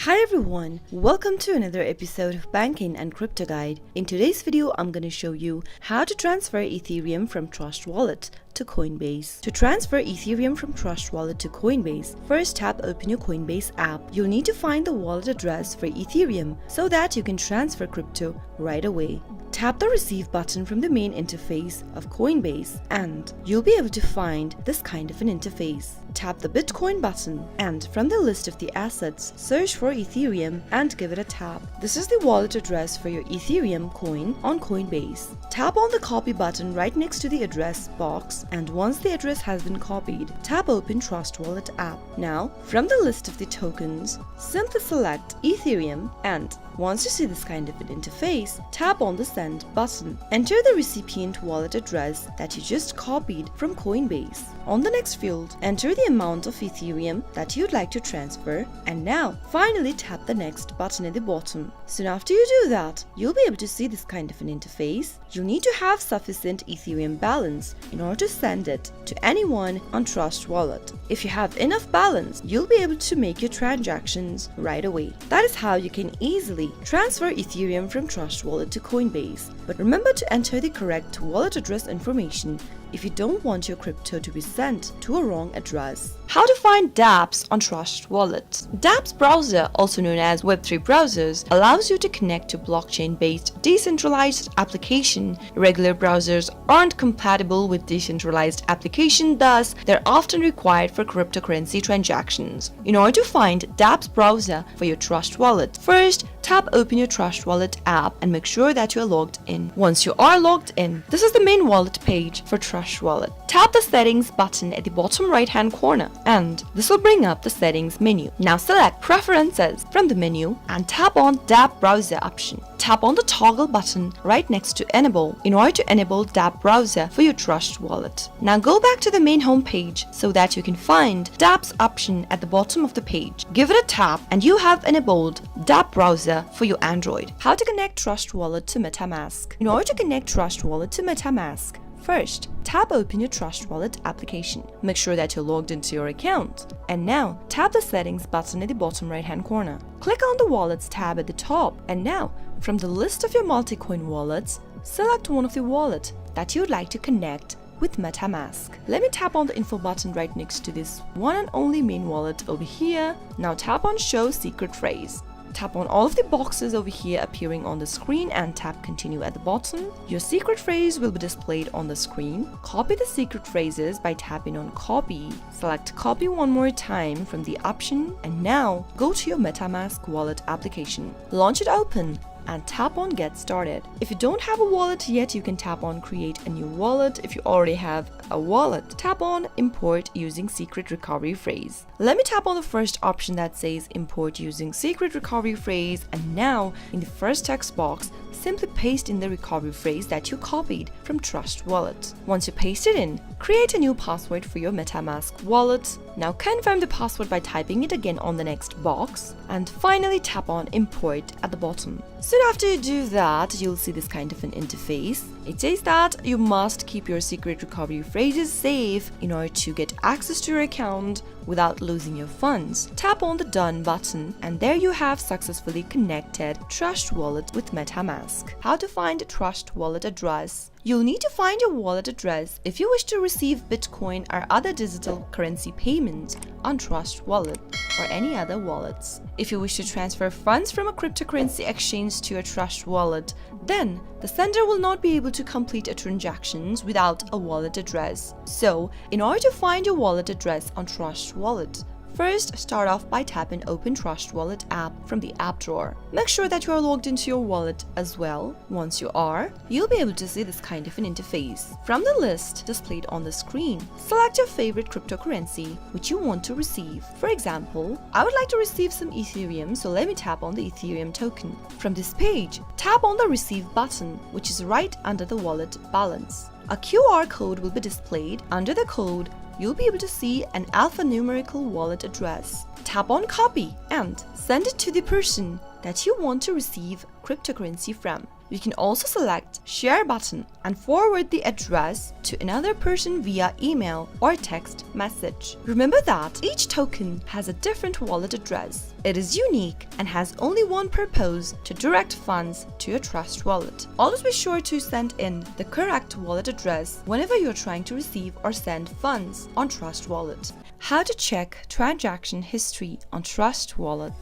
Hi everyone, welcome to another episode of Banking and Crypto Guide. In today's video, I'm going to show you how to transfer Ethereum from Trust Wallet to Coinbase. To transfer Ethereum from Trust Wallet to Coinbase, first tap open your Coinbase app. You'll need to find the wallet address for Ethereum so that you can transfer crypto right away. Tap the receive button from the main interface of Coinbase and you'll be able to find this kind of an interface. Tap the Bitcoin button and from the list of the assets, search for Ethereum and give it a tap. This is the wallet address for your Ethereum coin on Coinbase. Tap on the copy button right next to the address box and once the address has been copied, tap open Trust Wallet app. Now, from the list of the tokens, simply select Ethereum and once you see this kind of an interface, tap on the send button. Enter the recipient wallet address that you just copied from Coinbase. On the next field, enter the amount of Ethereum that you'd like to transfer and now finally tap the next button at the bottom. Soon after you do that, you'll be able to see this kind of an interface. You'll need to have sufficient Ethereum balance in order to send it to anyone on Trust Wallet. If you have enough balance, you'll be able to make your transactions right away. That is how you can easily transfer Ethereum from Trust Wallet to Coinbase. But remember to enter the correct wallet address information if you don't want your crypto to be sent to a wrong address. How to find DApps on Trust Wallet. DApps browser, also known as Web3 browsers, allows you to connect to blockchain-based decentralized application. Regular browsers aren't compatible with decentralized application, thus they're often required for cryptocurrency transactions. In order to find DApps browser for your Trust Wallet, first tap open your Trust Wallet app and make sure that you are logged in. Once you are logged in, this is the main wallet page for Trust Wallet. Tap the settings button at the bottom right hand corner and this will bring up the settings menu. Now select preferences from the menu and tap on DApp browser option. Tap on the toggle button right next to enable in order to enable DApp browser for your Trust Wallet. Now go back to the main home page so that you can find DApps option at the bottom of the page. Give it a tap and you have enabled DApp browser for your Android. How to connect Trust Wallet to MetaMask. In order to connect Trust Wallet to MetaMask, first, tap open your Trust Wallet application. Make sure that you're logged into your account. And now, tap the settings button at the bottom right hand corner. Click on the Wallets tab at the top. And now, from the list of your multi-coin wallets, select one of the wallets that you'd like to connect with MetaMask. Let me tap on the info button right next to this one and only main wallet over here. Now tap on show secret phrase. Tap on all of the boxes over here appearing on the screen and tap continue at the bottom. Your secret phrase will be displayed on the screen. Copy the secret phrases by tapping on copy. Select copy one more time from the option and now go to your MetaMask wallet application. Launch it open and tap on get started. If you don't have a wallet yet, you can tap on create a new wallet. If you already have a wallet, tap on import using secret recovery phrase. Let me tap on the first option that says import using secret recovery phrase and now in the first text box, simply paste in the recovery phrase that you copied from Trust Wallet. Once you paste it in, create a new password for your MetaMask wallet. Now confirm the password by typing it again on the next box and finally tap on import at the bottom. Soon after you do that, you'll see this kind of an interface. It says that you must keep your secret recovery phrases safe in order to get access to your account without losing your funds. Tap on the done button and there you have successfully connected Trust Wallet with MetaMask. How to find a Trust Wallet address. You'll need to find your wallet address if you wish to receive Bitcoin or other digital currency payments on Trust Wallet or any other wallets. If you wish to transfer funds from a cryptocurrency exchange to your Trust Wallet, then the sender will not be able to complete a transactions without a wallet address. So, in order to find your wallet address on Trust Wallet, first, start off by tapping Open Trust Wallet app from the app drawer. Make sure that you are logged into your wallet as well. Once you are, you'll be able to see this kind of an interface. From the list displayed on the screen, select your favorite cryptocurrency which you want to receive. For example, I would like to receive some Ethereum, so let me tap on the Ethereum token. From this page, tap on the Receive button, which is right under the wallet balance. A QR code will be displayed. Under the code, you'll be able to see an alphanumerical wallet address. Tap on copy and send it to the person that you want to receive cryptocurrency from. You can also select Share button and forward the address to another person via email or text message. Remember that each token has a different wallet address. It is unique and has only one purpose: to direct funds to your Trust wallet. Always be sure to send in the correct wallet address whenever you're trying to receive or send funds on Trust wallet. How to check transaction history on Trust wallet.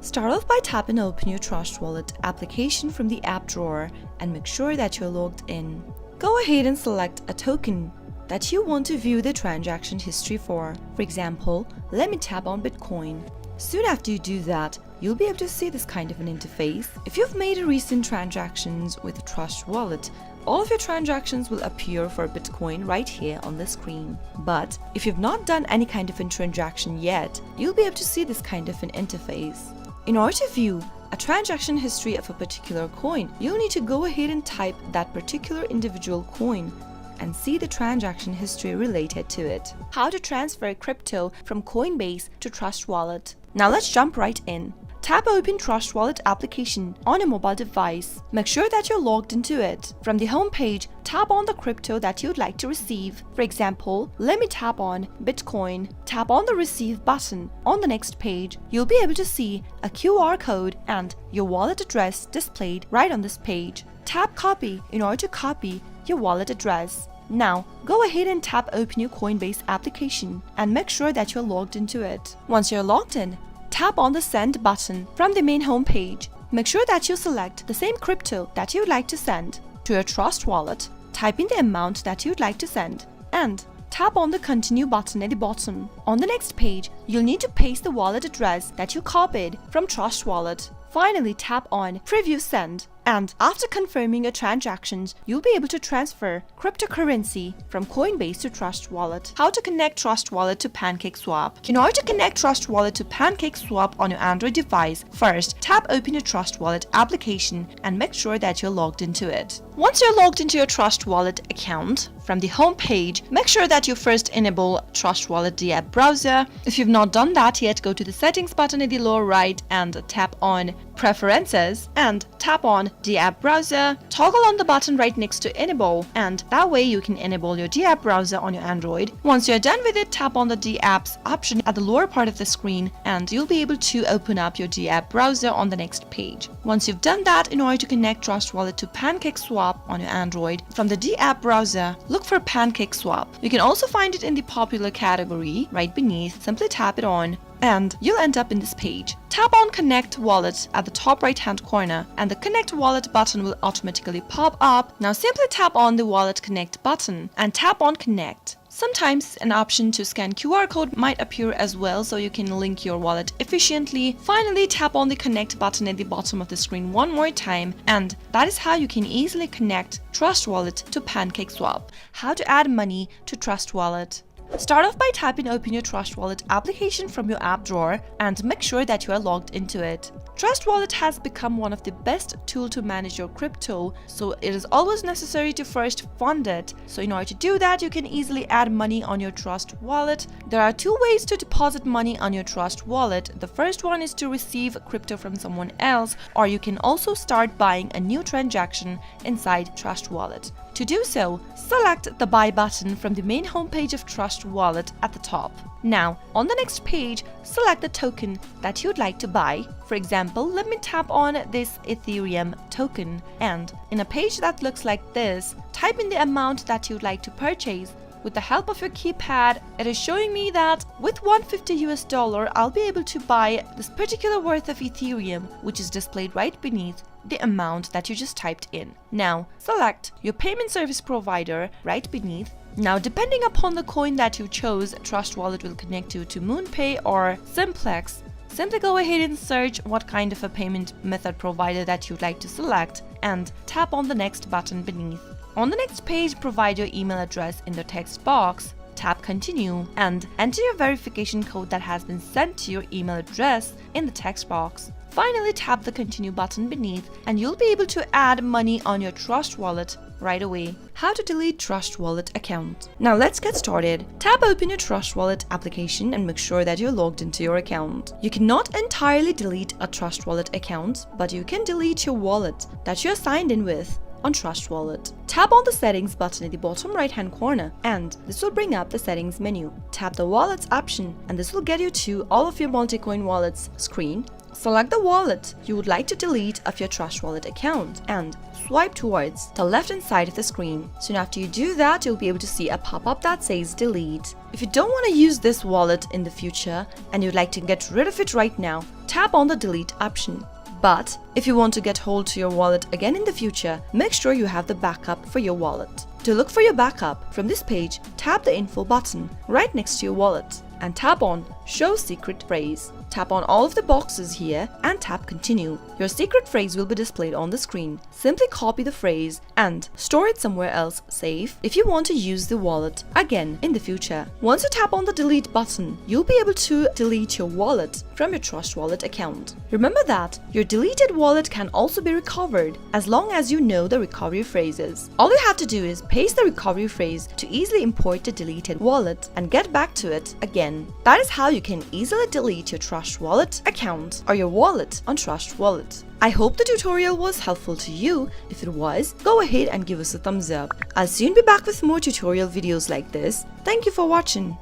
Start off by tapping open your Trust wallet application from the app drawer and make sure that you're logged in. Go ahead and select a token that you want to view the transaction history for. For example, let me tap on Bitcoin. Soon after you do that, you'll be able to see this kind of an interface. If you've made recent transactions with the Trust wallet, all of your transactions will appear for Bitcoin right here on the screen. But if you've not done any kind of a transaction yet, you'll be able to see this kind of an interface. In order to view a transaction history of a particular coin, you'll need to go ahead and type that particular individual coin and see the transaction history related to it. How to transfer crypto from Coinbase to Trust wallet. Now let's jump right in. Tap open Trust wallet application on a mobile device. Make sure that you're logged into it. From the home page, tap on the crypto that you'd like to receive. For example, let me tap on Bitcoin. Tap on the Receive button. On the next page, you'll be able to see a QR code and your wallet address displayed right on this page. Tap Copy in order to copy your wallet address. Now, go ahead and tap open your Coinbase application and make sure that you're logged into it. Once you're logged in, tap on the Send button from the main home page. Make sure that you select the same crypto that you'd like to send to your Trust wallet. Type in the amount that you'd like to send and tap on the Continue button at the bottom. On the next page, you'll need to paste the wallet address that you copied from Trust wallet. Finally, tap on Preview Send, and after confirming your transactions, you'll be able to transfer cryptocurrency from Coinbase to Trust wallet. How to connect Trust wallet to PancakeSwap. In order to connect Trust wallet to PancakeSwap on your Android device, first tap open your Trust wallet application and make sure that you're logged into it. Once you're logged into your Trust wallet account, from the home page, make sure that you first enable Trust wallet DApp browser. If you've not done that yet, go to the Settings button at the lower right and tap on Preferences and tap on DApp browser. Toggle on the button right next to Enable, and that way you can enable your DApp browser on your Android. Once you're done with it, tap on the DApps option at the lower part of the screen and you'll be able to open up your DApp browser on the next page. Once you've done that, in order to connect Trust wallet to PancakeSwap on your Android, from the DApp browser, look for PancakeSwap. You can also find it in the popular category right beneath. Simply tap it on and you'll end up in this page. Tap on Connect Wallet at the top right hand corner and the Connect Wallet button will automatically pop up. Now simply tap on the Wallet Connect button and tap on Connect. Sometimes an option to scan QR code might appear as well, so you can link your wallet efficiently. Finally, tap on the Connect button at the bottom of the screen one more time, and that is how you can easily connect Trust wallet to PancakeSwap. How to add money to Trust wallet. Start off by tapping open your Trust wallet application from your app drawer and make sure that you are logged into it. Trust wallet has become one of the best tools to manage your crypto, so it is always necessary to first fund it. So in order to do that, you can easily add money on your Trust wallet. There are two ways to deposit money on your Trust wallet. The first one is to receive crypto from someone else, or you can also start buying a new transaction inside Trust wallet. To do so, select the Buy button from the main homepage of Trust wallet at the top. Now, on the next page, select the token that you'd like to buy. For example, let me tap on this Ethereum token, and in a page that looks like this, type in the amount that you'd like to purchase. With the help of your keypad, it is showing me that with $150, I'll be able to buy this particular worth of Ethereum, which is displayed right beneath the amount that you just typed in. Now, select your payment service provider right beneath. Now, depending upon the coin that you chose, Trust wallet will connect you to MoonPay or Simplex. Simply go ahead and search what kind of a payment method provider that you'd like to select and tap on the Next button beneath. On the next page, provide your email address in the text box, tap Continue, and enter your verification code that has been sent to your email address in the text box. Finally, tap the Continue button beneath and you'll be able to add money on your Trust wallet right away. How to delete Trust Wallet account. Now let's get started. Tap open your Trust Wallet application and make sure that you're logged into your account. You cannot entirely delete a Trust Wallet account, but you can delete your wallet that you're signed in with on Trust Wallet. Tap on the settings button at the bottom right hand corner and this will bring up the settings menu. Tap the wallets option and this will get you to all of your multi-coin wallets screen. Select the wallet you would like to delete of your Trust Wallet account and swipe towards the left hand side of the screen. Soon after you do that, you'll be able to see a pop-up that says delete. If you don't want to use this wallet in the future and you'd like to get rid of it right now, tap on the delete option. But if you want to get hold to your wallet again in the future, make sure you have the backup for your wallet. To look for your backup from this page, tap the info button right next to your wallet and tap on show secret phrase. Tap on all of the boxes here and tap continue. Your secret phrase will be displayed on the screen. Simply copy the phrase and store it somewhere else safe if you want to use the wallet again in the future. Once you tap on the delete button, you'll be able to delete your wallet from your Trust Wallet account. Remember that your deleted wallet can also be recovered as long as you know the recovery phrases. All you have to do is paste the recovery phrase to easily import the deleted wallet and get back to it again. That is how you can easily delete your Trust Wallet account or your wallet on Trust Wallet. I hope the tutorial was helpful to you. If it was, go ahead and give us a thumbs up. I'll soon be back with more tutorial videos like this. Thank you for watching.